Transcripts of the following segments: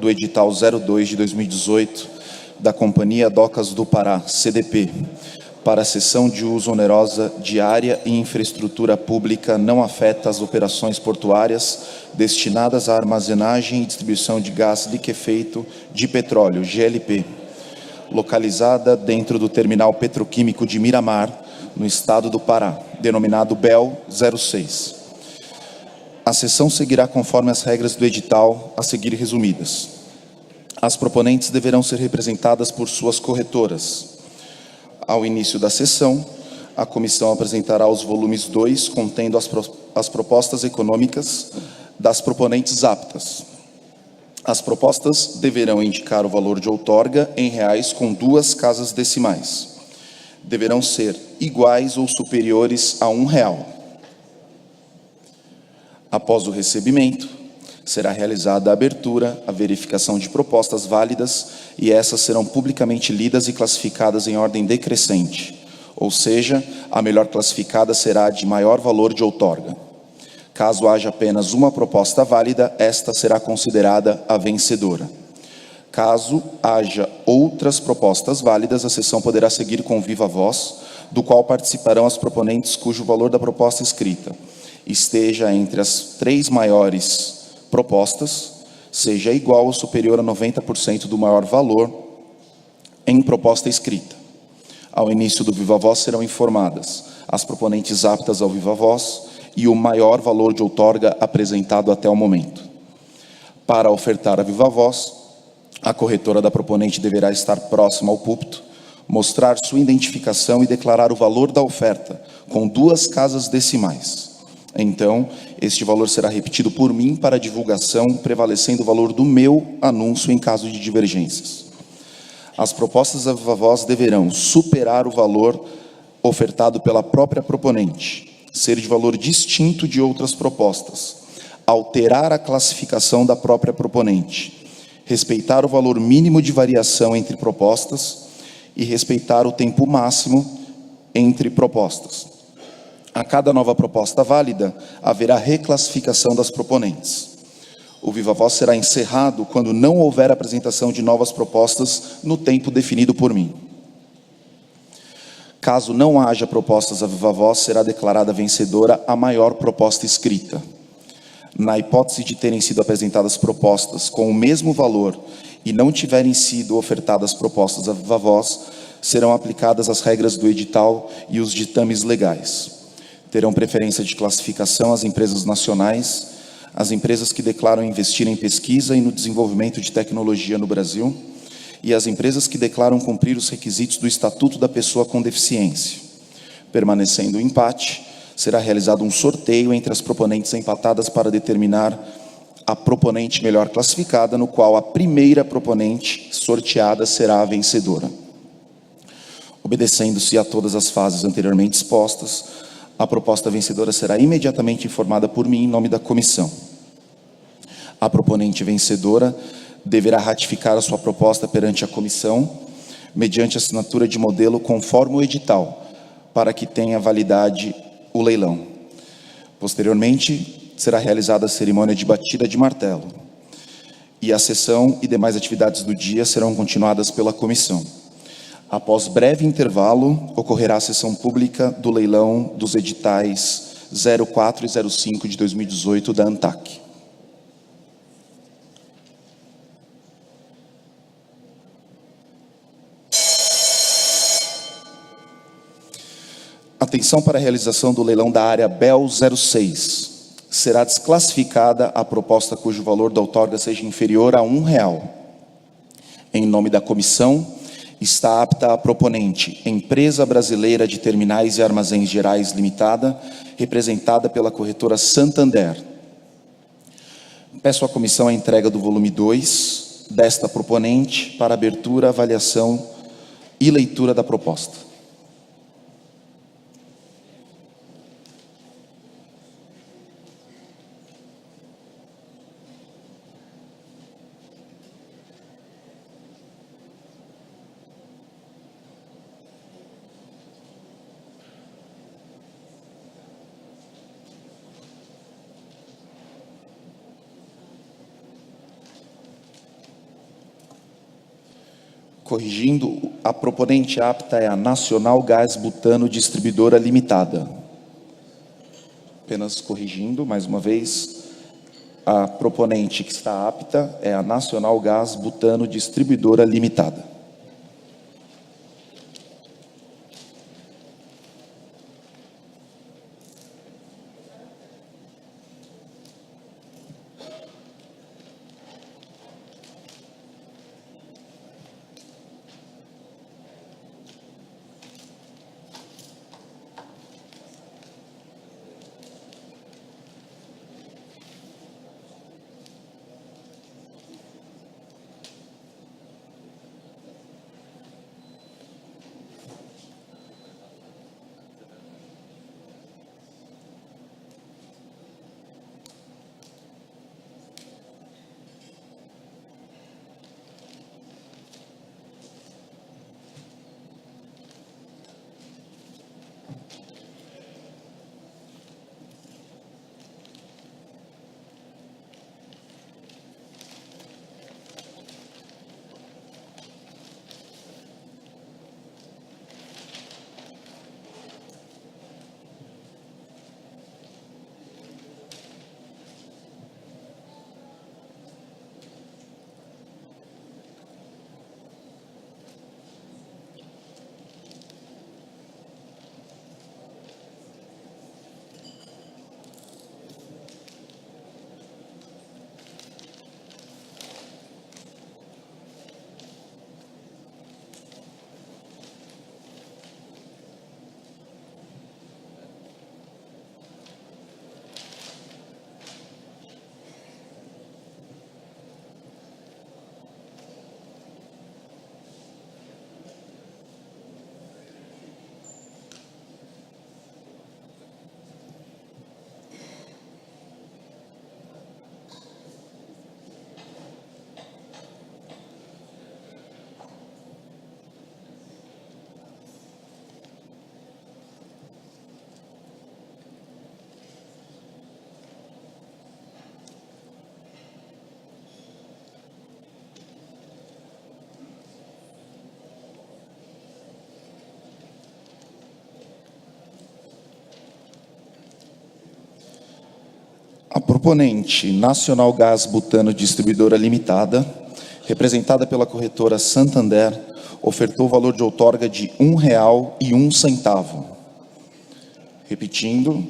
do edital 02 de 2018 da Companhia Docas do Pará, CDP, para a cessão de uso onerosa de área e infraestrutura pública não afeta as operações portuárias destinadas à armazenagem e distribuição de gás liquefeito de petróleo, GLP, localizada dentro do terminal petroquímico de Miramar, no estado do Pará, denominado BEL 06. A sessão seguirá conforme as regras do edital a seguir resumidas. As proponentes deverão ser representadas por suas corretoras. Ao início da sessão, a comissão apresentará os volumes 2, contendo as propostas econômicas das proponentes aptas. As propostas deverão indicar o valor de outorga em reais com 2 casas decimais. Deverão ser iguais ou superiores a R$1. Após o recebimento, será realizada a abertura, a verificação de propostas válidas e essas serão publicamente lidas e classificadas em ordem decrescente, ou seja, a melhor classificada será a de maior valor de outorga. Caso haja apenas uma proposta válida, esta será considerada a vencedora. Caso haja outras propostas válidas, a sessão poderá seguir com viva voz, do qual participarão as proponentes cujo valor da proposta escrita esteja entre as 3 maiores propostas, seja igual ou superior a 90% do maior valor em proposta escrita. Ao início do viva voz serão informadas as proponentes aptas ao viva voz e o maior valor de outorga apresentado até o momento. Para ofertar a viva voz, a corretora da proponente deverá estar próxima ao púlpito, mostrar sua identificação e declarar o valor da oferta, com 2 casas decimais. Então, este valor será repetido por mim para divulgação, prevalecendo o valor do meu anúncio em caso de divergências. As propostas da viva voz deverão superar o valor ofertado pela própria proponente, ser de valor distinto de outras propostas, alterar a classificação da própria proponente, respeitar o valor mínimo de variação entre propostas e respeitar o tempo máximo entre propostas. A cada nova proposta válida, haverá reclassificação das proponentes. O viva voz será encerrado quando não houver apresentação de novas propostas no tempo definido por mim. Caso não haja propostas a viva voz, será declarada vencedora a maior proposta escrita. Na hipótese de terem sido apresentadas propostas com o mesmo valor e não tiverem sido ofertadas propostas a viva voz, serão aplicadas as regras do edital e os ditames legais. Terão preferência de classificação as empresas nacionais, as empresas que declaram investir em pesquisa e no desenvolvimento de tecnologia no Brasil, e as empresas que declaram cumprir os requisitos do Estatuto da Pessoa com Deficiência. Permanecendo o empate, será realizado um sorteio entre as proponentes empatadas para determinar a proponente melhor classificada, no qual a primeira proponente sorteada será a vencedora. Obedecendo-se a todas as fases anteriormente expostas, a proposta vencedora será imediatamente informada por mim em nome da comissão. A proponente vencedora deverá ratificar a sua proposta perante a comissão, mediante assinatura de modelo conforme o edital, para que tenha validade o leilão. Posteriormente, será realizada a cerimônia de batida de martelo, e a sessão e demais atividades do dia serão continuadas pela comissão. Após breve intervalo, ocorrerá a sessão pública do leilão dos editais 04 e 05 de 2018 da ANTAC. Atenção para a realização do leilão da área BEL 06. Será desclassificada a proposta cujo valor da outorga seja inferior a R$1. Em nome da comissão, está apta a proponente, Empresa Brasileira de Terminais e Armazéns Gerais Limitada, representada pela corretora Santander. Peço à comissão a entrega do volume 2 desta proponente para abertura, avaliação e leitura da proposta. Corrigindo, a proponente apta é a Nacional Gás Butano Distribuidora Limitada. Apenas corrigindo, mais uma vez, a proponente que está apta é a Nacional Gás Butano Distribuidora Limitada. A proponente Nacional Gás Butano Distribuidora Limitada, representada pela corretora Santander, ofertou o valor de outorga de R$1,01. Repetindo,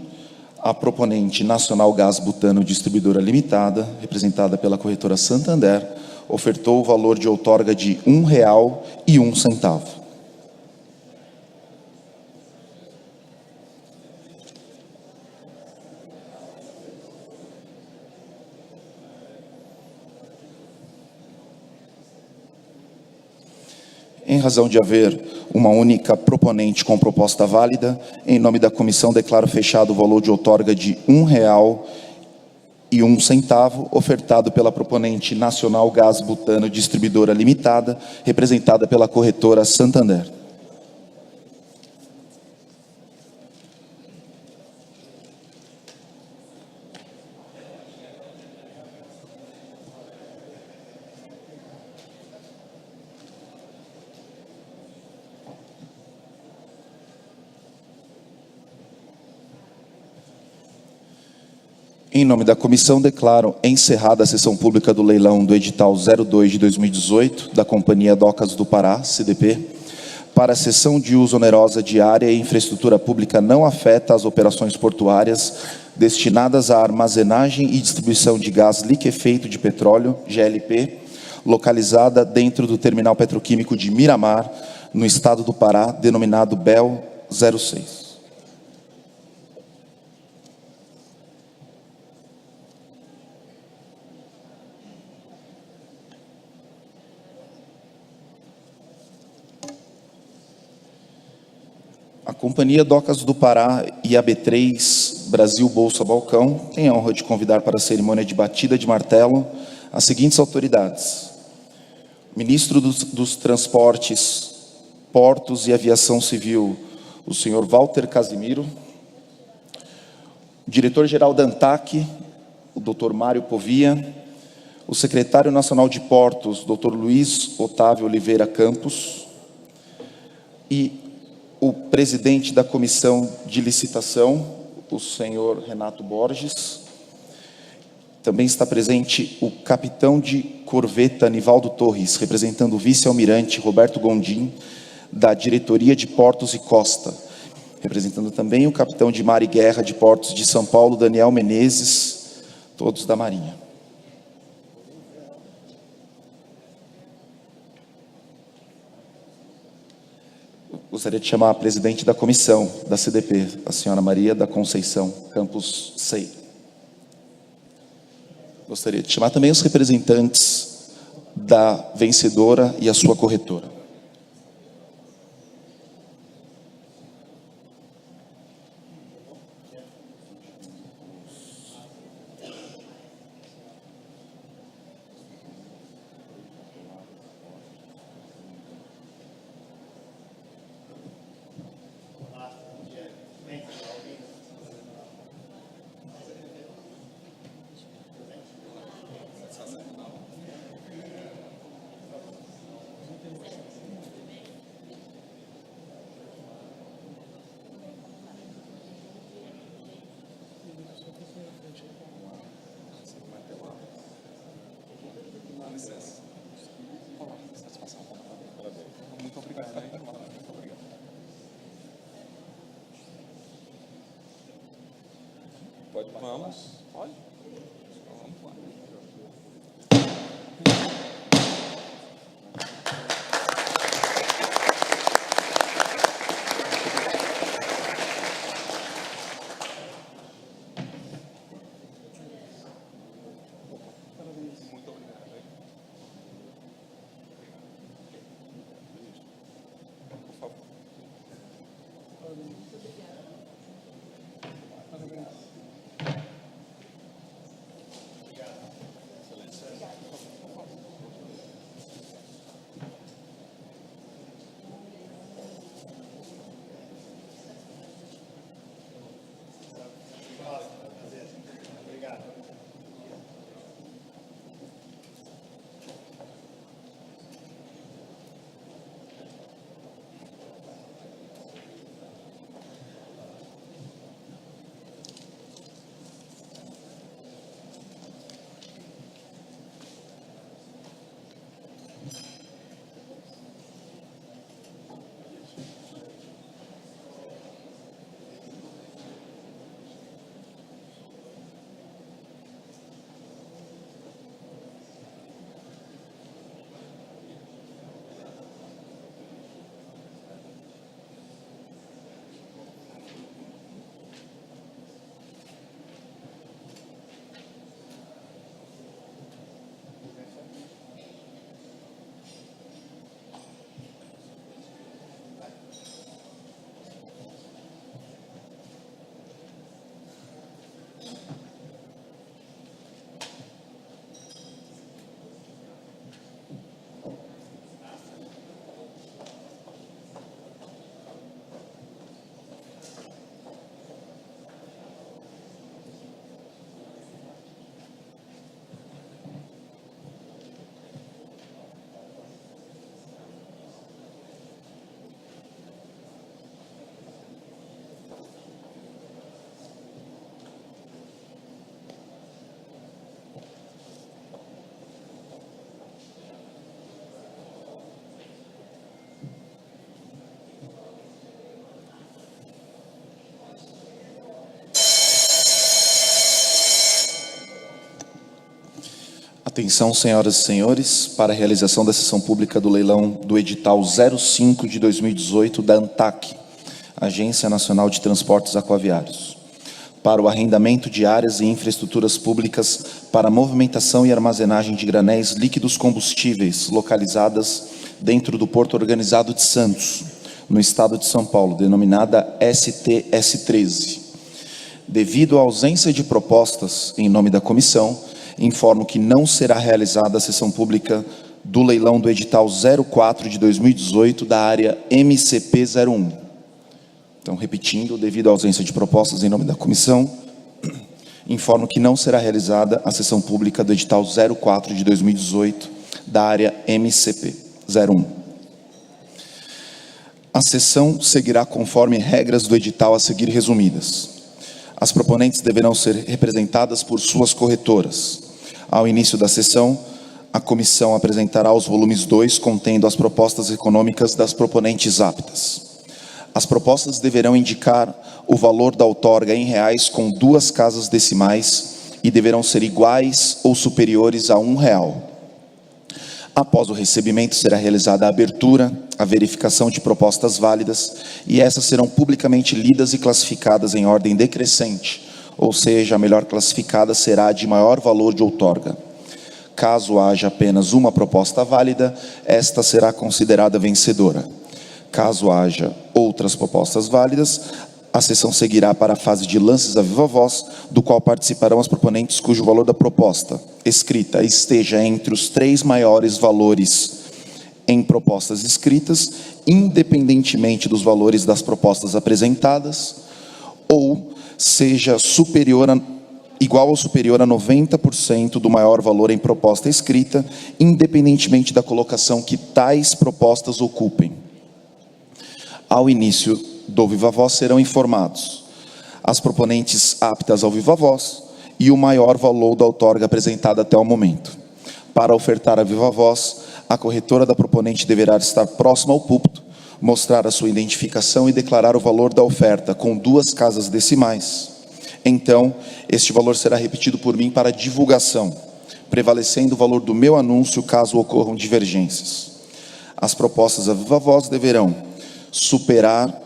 a proponente Nacional Gás Butano Distribuidora Limitada, representada pela corretora Santander, ofertou o valor de outorga de R$1,01. Em razão de haver uma única proponente com proposta válida, em nome da comissão declaro fechado o valor de outorga de R$1,01, ofertado pela proponente Nacional Gás Butano Distribuidora Limitada, representada pela corretora Santander. Em nome da comissão, declaro encerrada a sessão pública do leilão do edital 02 de 2018 da Companhia Docas do Pará, CDP, para a cessão de uso onerosa de área e infraestrutura pública não afeta as operações portuárias destinadas à armazenagem e distribuição de gás liquefeito de petróleo, GLP, localizada dentro do terminal petroquímico de Miramar, no estado do Pará, denominado BEL 06. A Companhia Docas do Pará e a B3 Brasil Bolsa Balcão tem a honra de convidar para a cerimônia de batida de martelo as seguintes autoridades: Ministro dos Transportes, Portos e Aviação Civil, o senhor Walter Casimiro; Diretor-Geral da ANTAC, o Dr. Mário Povia; o secretário nacional de Portos, Dr. Luiz Otávio Oliveira Campos, e o presidente da Comissão de Licitação, o senhor Renato Borges. Também está presente o capitão de corveta Nivaldo Torres, representando o vice-almirante Roberto Gondim, da Diretoria de Portos e Costa, representando também o capitão de mar e guerra de Portos de São Paulo, Daniel Menezes, todos da Marinha. Gostaria de chamar a presidente da comissão da CDP, a senhora Maria da Conceição Campos Sei. Gostaria de chamar também os representantes da vencedora e a sua corretora. Muito obrigado. Pode, vamos. Pode. Vamos lá. Muito obrigado. Por favor. Atenção, senhoras e senhores, para a realização da sessão pública do leilão do edital 05 de 2018 da ANTAQ, Agência Nacional de Transportes Aquaviários, para o arrendamento de áreas e infraestruturas públicas para movimentação e armazenagem de granéis líquidos combustíveis localizadas dentro do Porto Organizado de Santos, no estado de São Paulo, denominada STS-13. Devido à ausência de propostas em nome da comissão, informo que não será realizada a sessão pública do leilão do edital 04 de 2018 da área MCP-01. Então, repetindo, devido à ausência de propostas em nome da comissão, informo que não será realizada a sessão pública do edital 04 de 2018 da área MCP 01. A sessão seguirá conforme regras do edital a seguir resumidas. As proponentes deverão ser representadas por suas corretoras. Ao início da sessão, a comissão apresentará os volumes 2, contendo as propostas econômicas das proponentes aptas. As propostas deverão indicar o valor da outorga em reais com 2 casas decimais e deverão ser iguais ou superiores a R$1. Após o recebimento, será realizada a abertura, a verificação de propostas válidas, e essas serão publicamente lidas e classificadas em ordem decrescente, ou seja, a melhor classificada será a de maior valor de outorga. Caso haja apenas uma proposta válida, esta será considerada vencedora. Caso haja outras propostas válidas, a sessão seguirá para a fase de lances à viva voz, do qual participarão as proponentes cujo valor da proposta escrita esteja entre os 3 maiores valores em propostas escritas, independentemente dos valores das propostas apresentadas, ou seja igual ou superior a 90% do maior valor em proposta escrita, independentemente da colocação que tais propostas ocupem. Ao início do viva voz serão informados as proponentes aptas ao viva voz e o maior valor da outorga apresentada até o momento. Para ofertar a viva voz, a corretora da proponente deverá estar próxima ao púlpito, mostrar a sua identificação e declarar o valor da oferta com 2 casas decimais. Então, este valor será repetido por mim para divulgação, prevalecendo o valor do meu anúncio caso ocorram divergências. As propostas à viva voz deverão superar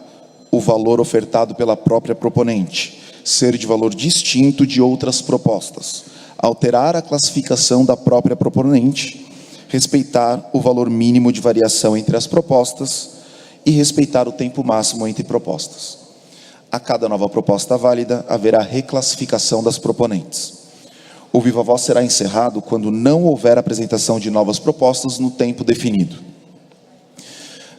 o valor ofertado pela própria proponente, ser de valor distinto de outras propostas, alterar a classificação da própria proponente, respeitar o valor mínimo de variação entre as propostas e respeitar o tempo máximo entre propostas. A cada nova proposta válida, haverá reclassificação das proponentes. O viva voz será encerrado quando não houver apresentação de novas propostas no tempo definido.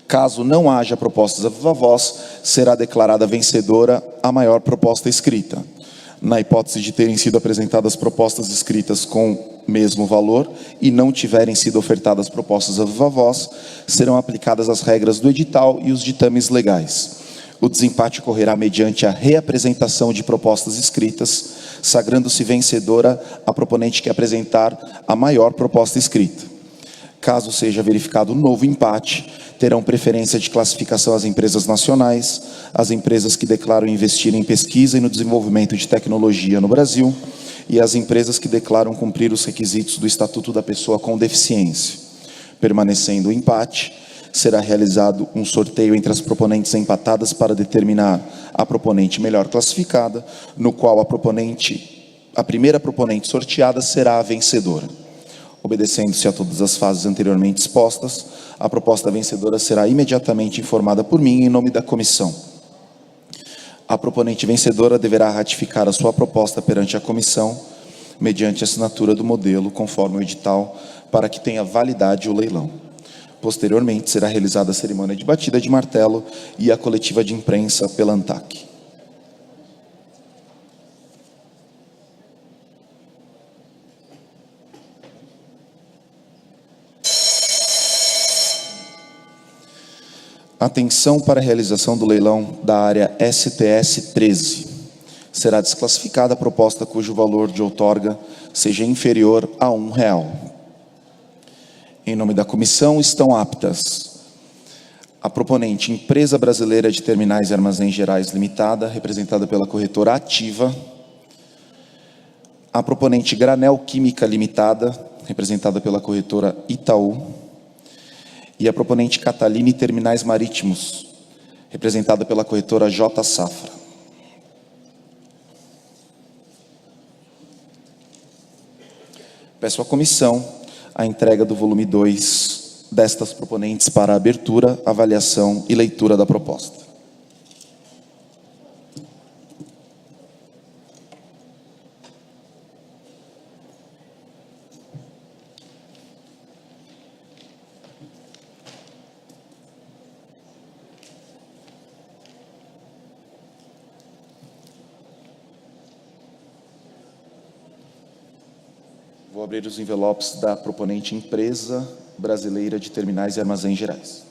Caso não haja propostas a viva voz, será declarada vencedora a maior proposta escrita. Na hipótese de terem sido apresentadas propostas escritas com mesmo valor e não tiverem sido ofertadas propostas a viva voz, serão aplicadas as regras do edital e os ditames legais. O desempate ocorrerá mediante a reapresentação de propostas escritas, sagrando-se vencedora a proponente que apresentar a maior proposta escrita. Caso seja verificado novo empate, terão preferência de classificação as empresas nacionais, as empresas que declaram investir em pesquisa e no desenvolvimento de tecnologia no Brasil e as empresas que declaram cumprir os requisitos do Estatuto da Pessoa com Deficiência. Permanecendo o empate, será realizado um sorteio entre as proponentes empatadas para determinar a proponente melhor classificada, no qual a primeira proponente sorteada será a vencedora. Obedecendo-se a todas as fases anteriormente expostas, a proposta vencedora será imediatamente informada por mim em nome da comissão. A proponente vencedora deverá ratificar a sua proposta perante a comissão, mediante assinatura do modelo, conforme o edital, para que tenha validade o leilão. Posteriormente, será realizada a cerimônia de batida de martelo e a coletiva de imprensa pela ANTAC. Atenção para a realização do leilão da área STS 13. Será desclassificada a proposta cujo valor de outorga seja inferior a R$1. Em nome da comissão estão aptas a proponente Empresa Brasileira de Terminais e Armazéns Gerais Limitada, representada pela corretora Ativa, a proponente Granel Química Limitada, representada pela corretora Itaú, e a proponente Cataline Terminais Marítimos, representada pela corretora J Safra. Peço à comissão a entrega do volume 2 destas proponentes para abertura, avaliação e leitura da proposta. Vou abrir os envelopes da proponente Empresa Brasileira de Terminais e Armazéns Gerais.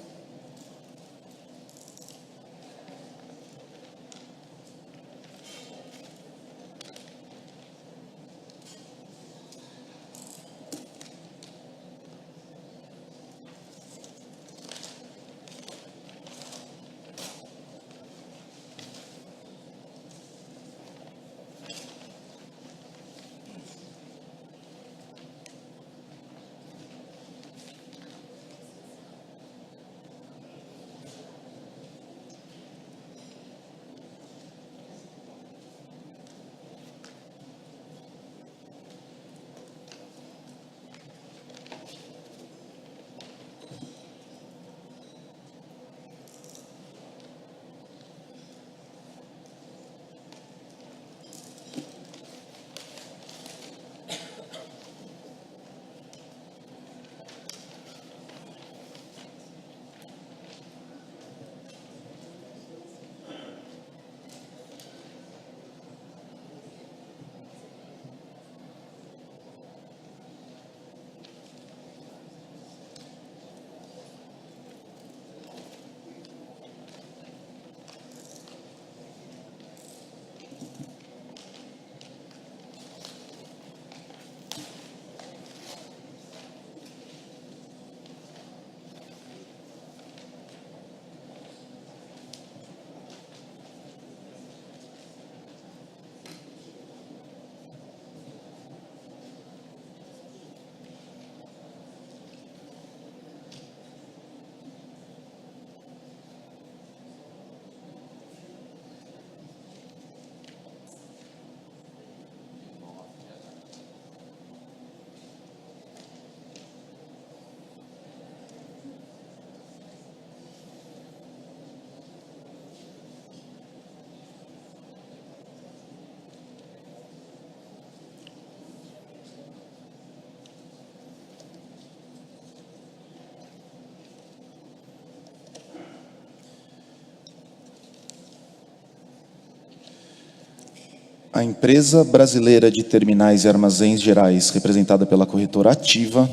A Empresa Brasileira de Terminais e Armazéns Gerais, representada pela corretora Ativa,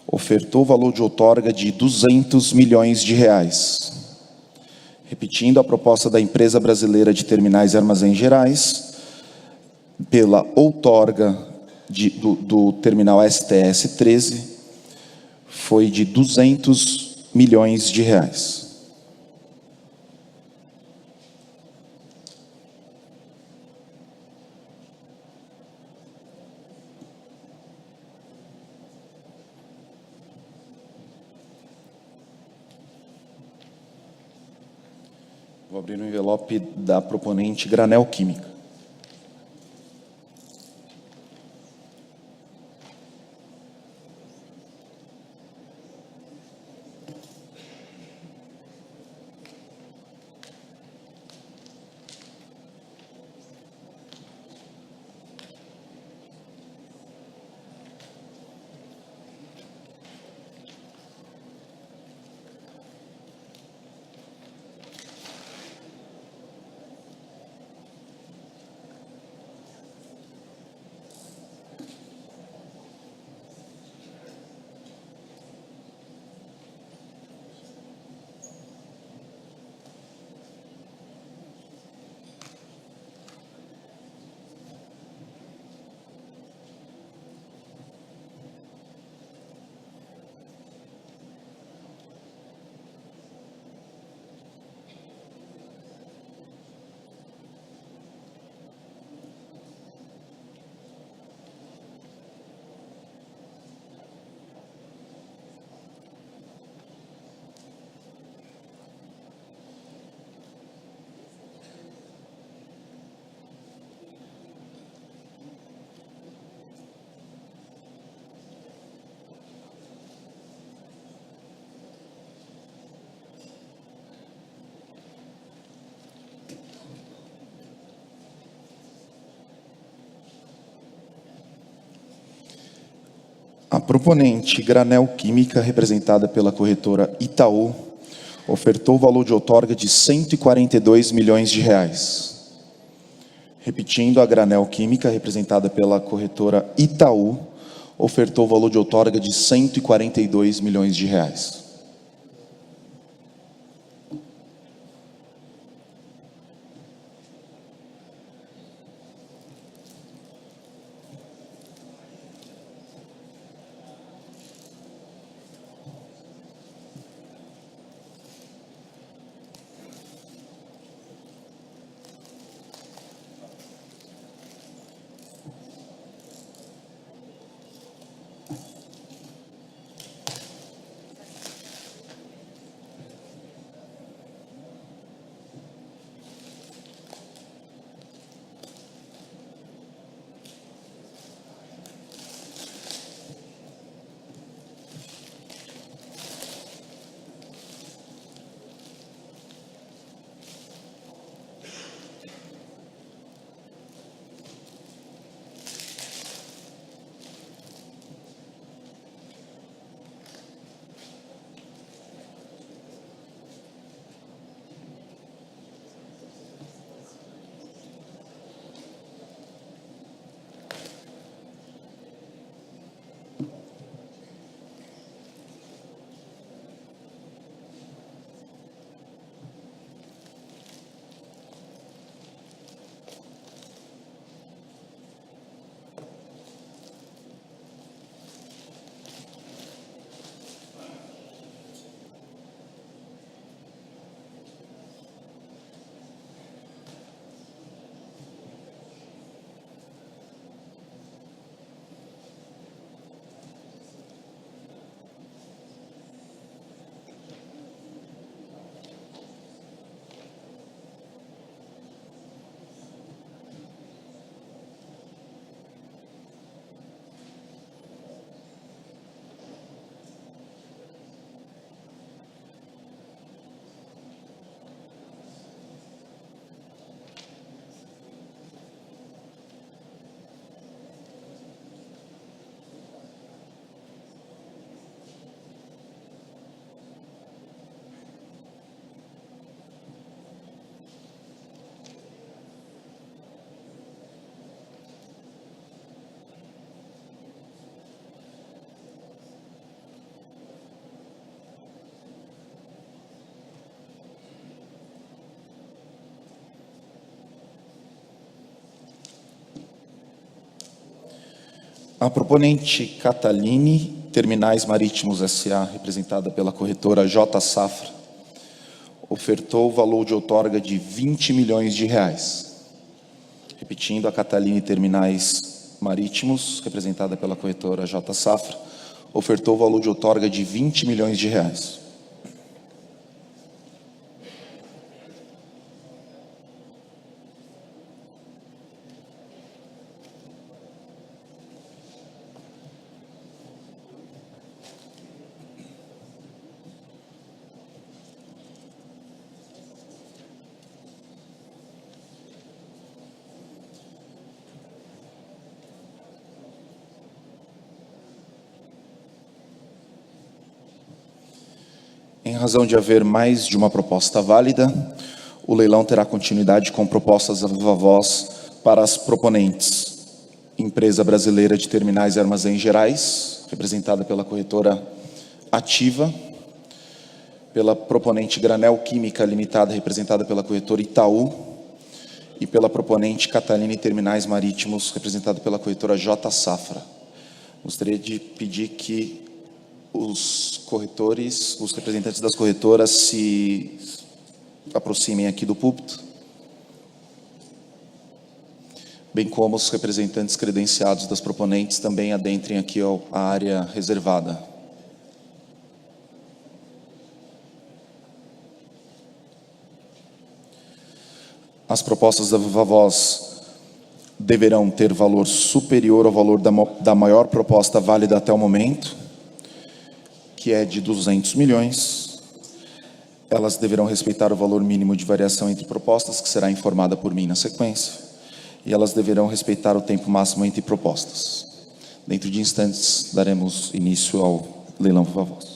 ofertou valor de outorga de R$200 milhões. Repetindo, a proposta da Empresa Brasileira de Terminais e Armazéns Gerais, pela outorga do terminal STS-13, foi de R$200 milhões. Vou abrir o envelope da proponente Granel Química. A proponente Granel Química, representada pela corretora Itaú, ofertou o valor de outorga de R$142 milhões. Repetindo, a Granel Química, representada pela corretora Itaú, ofertou o valor de outorga de 142 milhões de reais. A proponente Catalini Terminais Marítimos S.A., representada pela corretora J. Safra, ofertou o valor de outorga de 20 milhões de reais. Repetindo, a Catalini Terminais Marítimos, representada pela corretora J. Safra, ofertou o valor de outorga de 20 milhões de reais. Em razão de haver mais de uma proposta válida, o leilão terá continuidade com propostas a viva voz para as proponentes: Empresa Brasileira de Terminais e Armazéns Gerais, representada pela corretora Ativa; pela proponente Granel Química Limitada, representada pela corretora Itaú; e pela proponente Catalini Terminais Marítimos, representada pela corretora J. Safra. Gostaria de pedir que os corretores, os representantes das corretoras se aproximem aqui do púlpito, bem como os representantes credenciados das proponentes também adentrem aqui a área reservada. As propostas da viva voz deverão ter valor superior ao valor da maior proposta válida até o momento, que é de 200 milhões. Elas deverão respeitar o valor mínimo de variação entre propostas, que será informada por mim na sequência, e elas deverão respeitar o tempo máximo entre propostas. Dentro de instantes, daremos início ao leilão viva voz.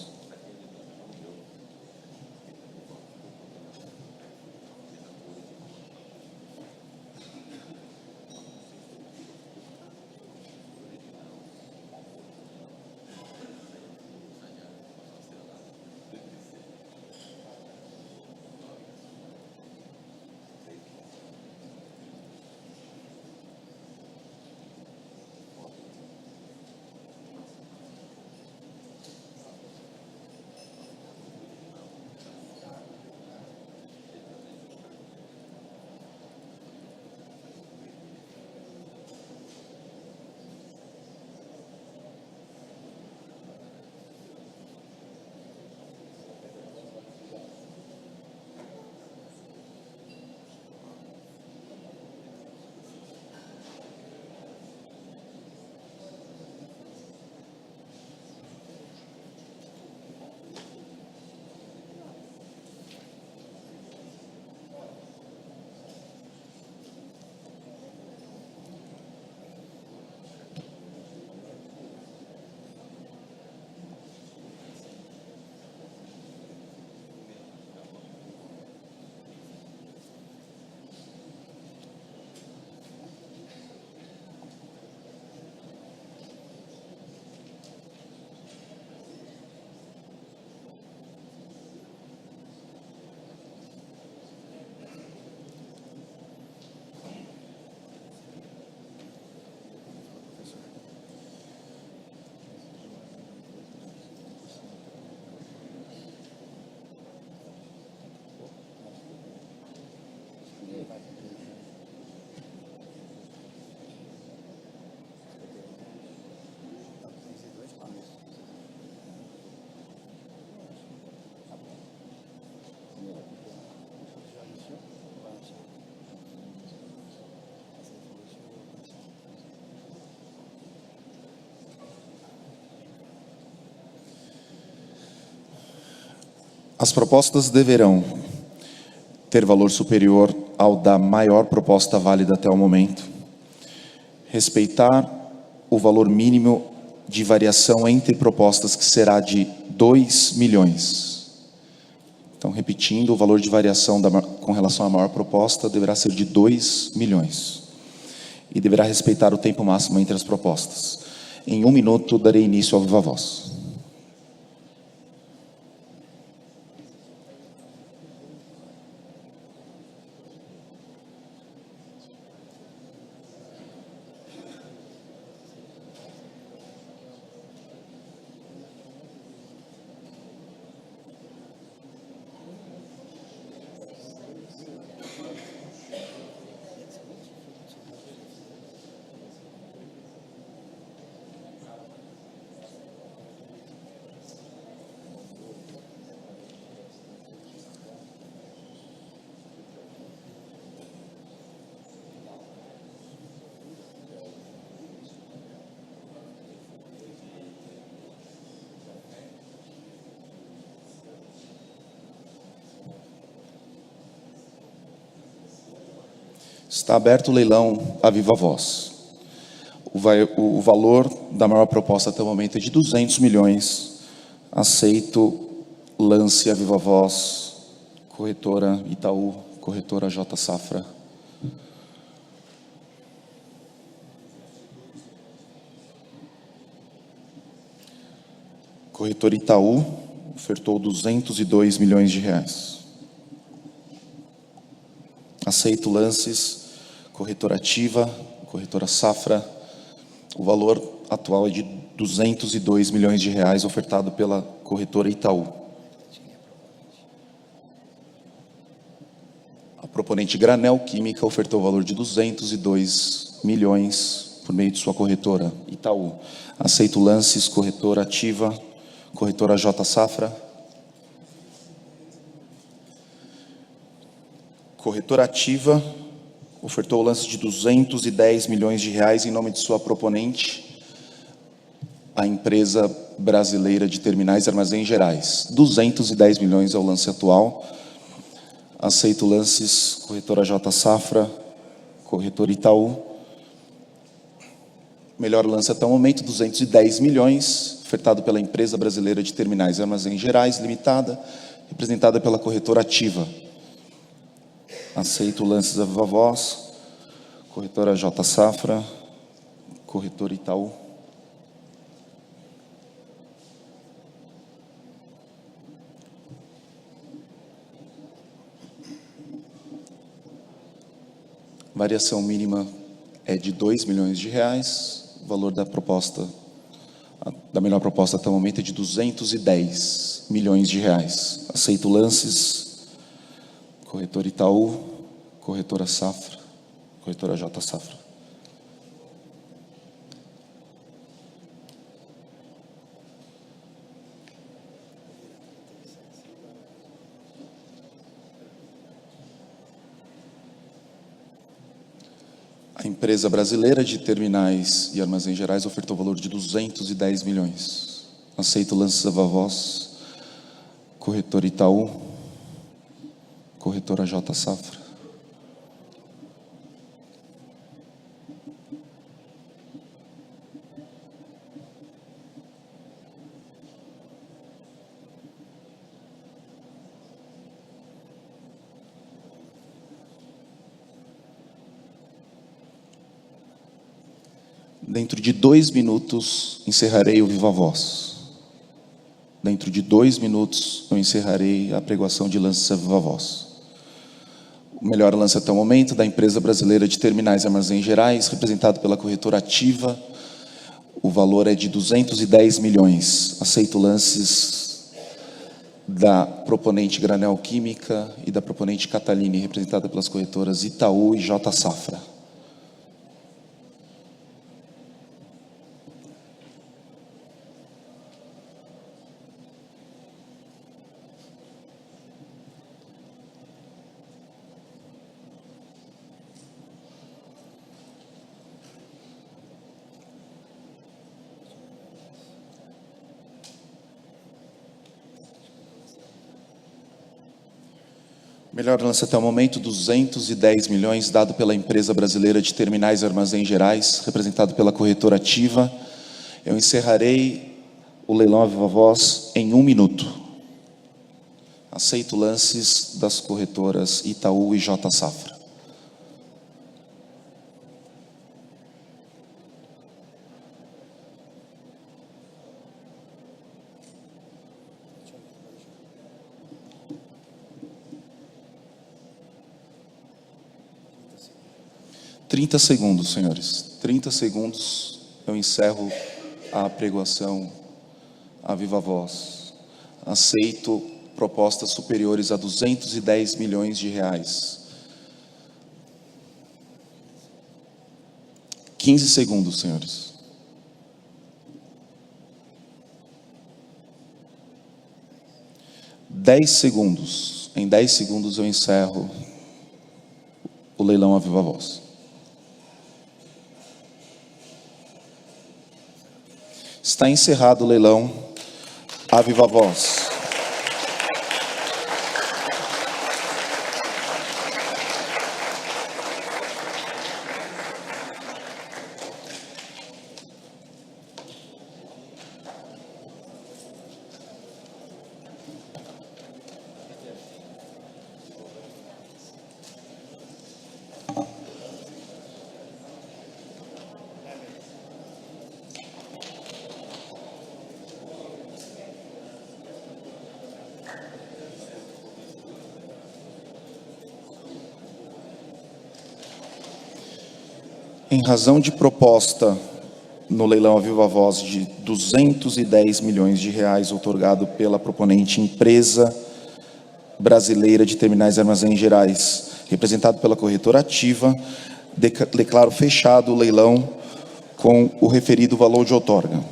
As propostas deverão ter valor superior ao da maior proposta válida até o momento, respeitar o valor mínimo de variação entre propostas, que será de 2 milhões. Então, repetindo, o valor de variação com relação à maior proposta deverá ser de 2 milhões. E deverá respeitar o tempo máximo entre as propostas. Em 1 minuto, darei início ao viva voz. Está aberto o leilão a viva voz. O valor da maior proposta até o momento é de 200 milhões. Aceito, lance a viva voz, corretora Itaú, corretora J Safra. Corretora Itaú ofertou 202 milhões de reais. Aceito lances, corretora Ativa, corretora Safra. O valor atual é de 202 milhões de reais, ofertado pela corretora Itaú. A proponente Granel Química ofertou o valor de 202 milhões por meio de sua corretora Itaú. Aceito lances, corretora Ativa, corretora J Safra. Corretora Ativa ofertou o lance de 210 milhões de reais em nome de sua proponente, a empresa brasileira de terminais e armazéns gerais. 210 milhões é o lance atual. Aceito lances, corretora J Safra, corretora Itaú. Melhor lance até o momento, 210 milhões, ofertado pela empresa brasileira de terminais e armazéns gerais, limitada, representada pela corretora Ativa. Aceito lances a viva voz, corretora J Safra, corretora Itaú. Variação mínima é de 2 milhões de reais. O valor da proposta, da melhor proposta até o momento, é de 210 milhões de reais. Aceito lances, corretora Itaú, corretora Safra, corretora J Safra. A empresa brasileira de terminais e armazéns gerais ofertou o valor de 210 milhões. Aceito lances a viva voz, corretora Itaú, corretora J Safra. Dentro de 2 minutos, encerrarei o viva voz. Dentro de 2 minutos, eu encerrarei a apregoação de lances a viva voz. O melhor lance até o momento, da empresa brasileira de terminais e armazéns gerais, representado pela corretora Ativa. O valor é de 210 milhões. Aceito lances da proponente Granel Química e da proponente Cataline, representada pelas corretoras Itaú e J Safra. Melhor lance até o momento, 210 milhões, dado pela empresa brasileira de terminais e armazéns gerais, representado pela corretora Ativa. Eu encerrarei o leilão à viva voz em 1 minuto. Aceito lances das corretoras Itaú e J Safra. Trinta segundos, senhores. 30 segundos, eu encerro a apregoação à viva voz. Aceito propostas superiores a 210 milhões de reais. 15 segundos, senhores. Dez segundos. Em 10 segundos eu encerro o leilão à viva voz. Está encerrado o leilão à viva voz. Em razão de proposta no leilão à viva voz de 210 milhões de reais outorgado pela proponente Empresa Brasileira de Terminais e Armazéns Gerais, representado pela corretora Ativa, declaro fechado o leilão com o referido valor de outorga.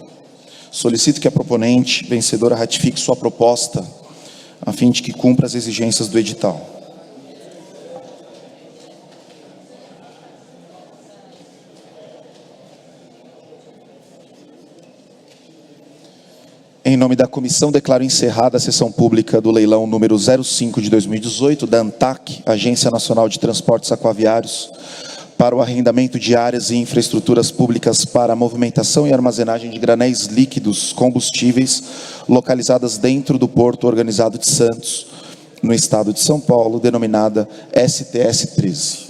Solicito que a proponente vencedora ratifique sua proposta, a fim de que cumpra as exigências do edital. Em nome da comissão, declaro encerrada a sessão pública do leilão número 05 de 2018, da ANTAC, Agência Nacional de Transportes Aquaviários, para o arrendamento de áreas e infraestruturas públicas para a movimentação e armazenagem de granéis líquidos combustíveis localizadas dentro do Porto Organizado de Santos, no estado de São Paulo, denominada STS 13.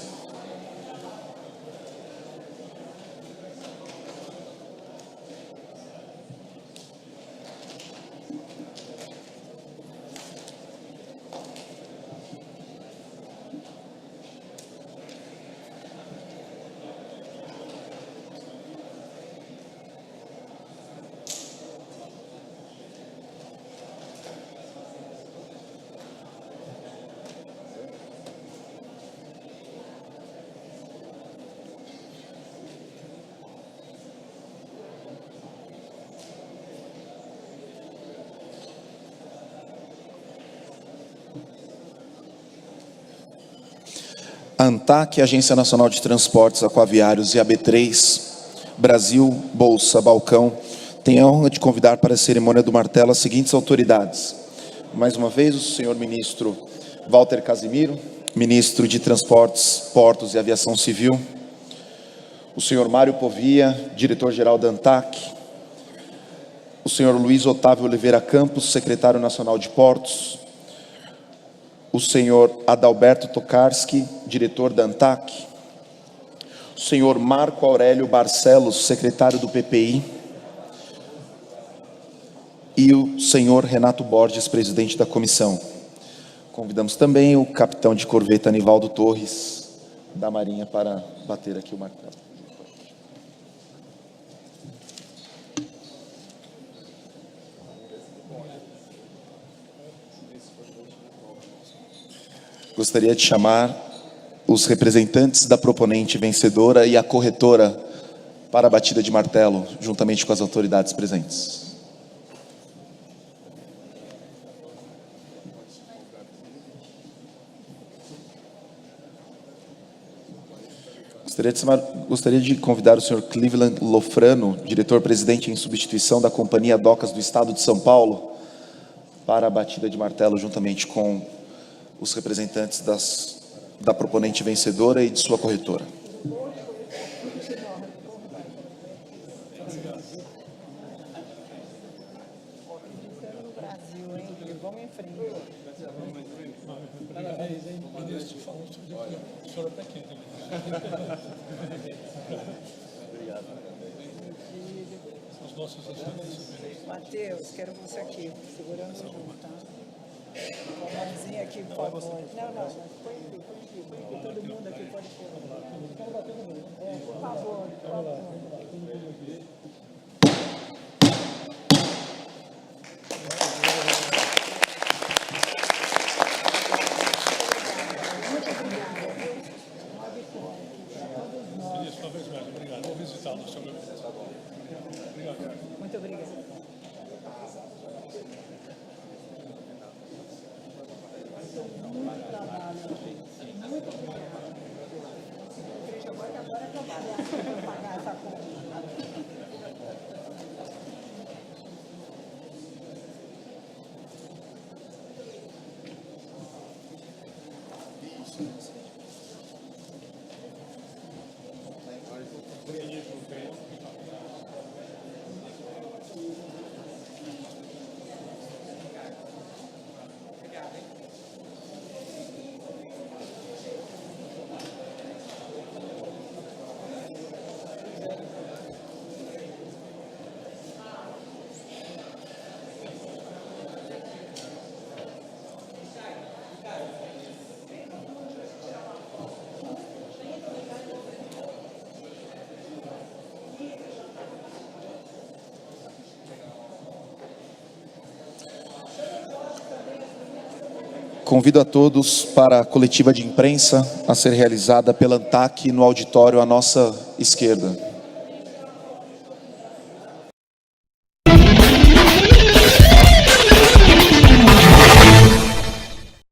A ANTAC, Agência Nacional de Transportes Aquaviários, e a B3 Brasil Bolsa Balcão tem a honra de convidar para a cerimônia do martelo as seguintes autoridades. Mais uma vez, o senhor ministro Walter Casimiro, ministro de Transportes, Portos e Aviação Civil, o senhor Mário Povia, diretor-geral da ANTAC, o senhor Luiz Otávio Oliveira Campos, secretário nacional de Portos, o senhor Adalberto Tokarski, diretor da ANTAC, o senhor Marco Aurélio Barcelos, secretário do PPI, e o senhor Renato Borges, presidente da comissão. Convidamos também o capitão de corveta Anivaldo Torres, da Marinha, para bater aqui o martelo. Gostaria de chamar os representantes da proponente vencedora e a corretora para a batida de martelo, juntamente com as autoridades presentes. Gostaria de convidar o senhor Cleveland Lofrano, diretor-presidente em substituição da Companhia Docas do Estado de São Paulo, para a batida de martelo, juntamente com os representantes da proponente vencedora e de sua corretora. Vamos em frente. Parabéns, hein, ministro. Falamos sobre o senhor até aqui também. Obrigado. Os nossos excelentes. Matheus, quero você aqui, segurando o jogo, tá? Uma mãozinha aqui, por favor. Não, mas põe aqui. Todo mundo aqui pode pôr. Por favor, por favor. Ministro, uma vez mais, obrigado. Vou visitá-lo, senhor ministro. Obrigado. Muito obrigada. Muito trabalho. Muito obrigada. Agora é trabalhar para pagar essa conta. Convido a todos para a coletiva de imprensa a ser realizada pela ANTAC no auditório à nossa esquerda.